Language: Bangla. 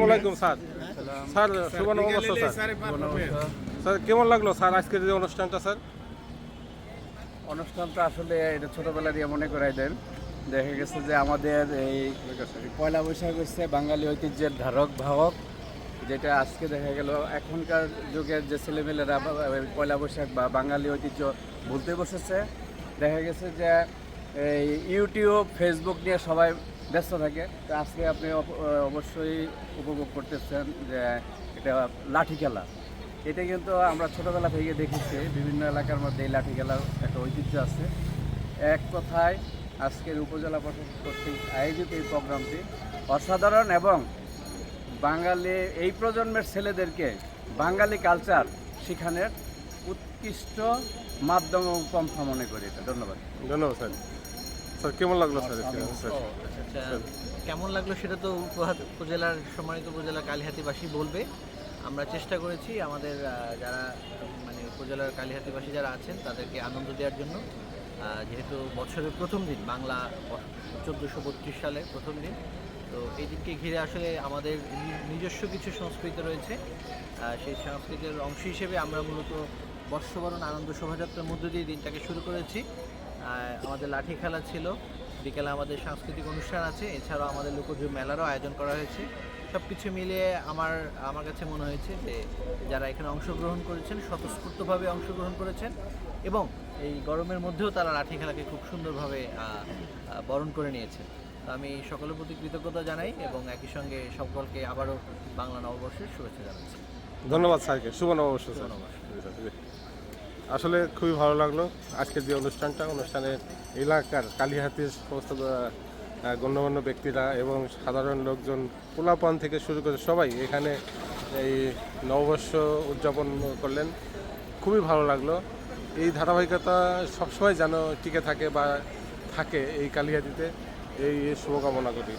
আলাইকুম স্যার। স্যার শুভ নববর্ষ স্যার। স্যার কেমন লাগলো স্যার আজকের যে অনুষ্ঠানটা স্যার? অনুষ্ঠানটা আসলে এটা ছোটোবেলা দিয়ে মনে করাই দেন। দেখা গেছে যে আমাদের এই পয়লা বৈশাখ হচ্ছে বাঙালি ঐতিহ্যের ধারক বাহক, যেটা আজকে দেখা গেল এখনকার যুগের যে ছেলেমেয়েরা পয়লা বৈশাখ বা বাঙালি ঐতিহ্য ভুলতে বসেছে। দেখা গেছে যে এই ইউটিউব ফেসবুক নিয়ে সবাই ব্যস্ত থাকে। তো আজকে আপনি অবশ্যই উপভোগ করতেছেন যে এটা লাঠি খেলা। এটা কিন্তু আমরা ছোটোবেলা থেকে দেখেছি, বিভিন্ন এলাকার মধ্যে এই লাঠি খেলার একটা ঐতিহ্য আছে। এক কথায় আজকের উপজেলা প্রশাসন কর্তৃক আয়োজিত এই প্রোগ্রামটি অসাধারণ এবং বাঙালি এই প্রজন্মের ছেলেদেরকে বাঙালি কালচার শেখানোর উৎকৃষ্ট মাধ্যম ও পন্থা মনে করি এটা। ধন্যবাদ। ধন্যবাদ স্যার। স্যার কেমন লাগলো স্যার? স্যার আচ্ছা, কেমন লাগলো সেটা তো উপজেলার সম্মানিত উপজেলার কালিহাতীবাসী বলবে। আমরা চেষ্টা করেছি আমাদের যারা মানে উপজেলার কালিহাতীবাসী যারা আছেন তাদেরকে আনন্দ দেওয়ার জন্য। যেহেতু বছরের প্রথম দিন, বাংলা 1432 সালে প্রথম দিন, তো এই দিনকে ঘিরে আসলে আমাদের নিজস্ব কিছু সংস্কৃতি রয়েছে। সেই সংস্কৃতির অংশ হিসেবে আমরা মূলত বর্ষবরণ আনন্দ শোভাযাত্রার মধ্য দিয়ে দিনটাকে শুরু করেছি। আমাদের লাঠি খেলা ছিল, বিকেলে আমাদের সাংস্কৃতিক অনুষ্ঠান আছে, এছাড়াও আমাদের লোকজ মেলারও আয়োজন করা হয়েছে। সব কিছু মিলিয়ে আমার কাছে মনে হয়েছে যে যারা এখানে অংশগ্রহণ করেছেন স্বতঃস্ফূর্তভাবে অংশগ্রহণ করেছেন এবং এই গরমের মধ্যেও তারা লাঠি খেলাকে খুব সুন্দরভাবে বরণ করে নিয়েছেন। তো আমি সকলের প্রতি কৃতজ্ঞতা জানাই এবং একই সঙ্গে সকলকে আবারও বাংলা নববর্ষের শুভেচ্ছা জানাচ্ছি। ধন্যবাদ স্যারকে। শুভ নববর্ষ স্যার। আসলে খুবই ভালো লাগলো আজকের যে অনুষ্ঠানে এলাকার কালিহাতীর সমস্ত গণ্যমান্য ব্যক্তিরা এবং সাধারণ লোকজন, পোলাপান থেকে শুরু করে সবাই এখানে এই নববর্ষ উদযাপন করলেন। খুবই ভালো লাগলো। এই ধারাবাহিকতা সবসময় যেন টিকে থাকে বা থাকে এই কালিহাতীতে, এই শুভকামনা করি।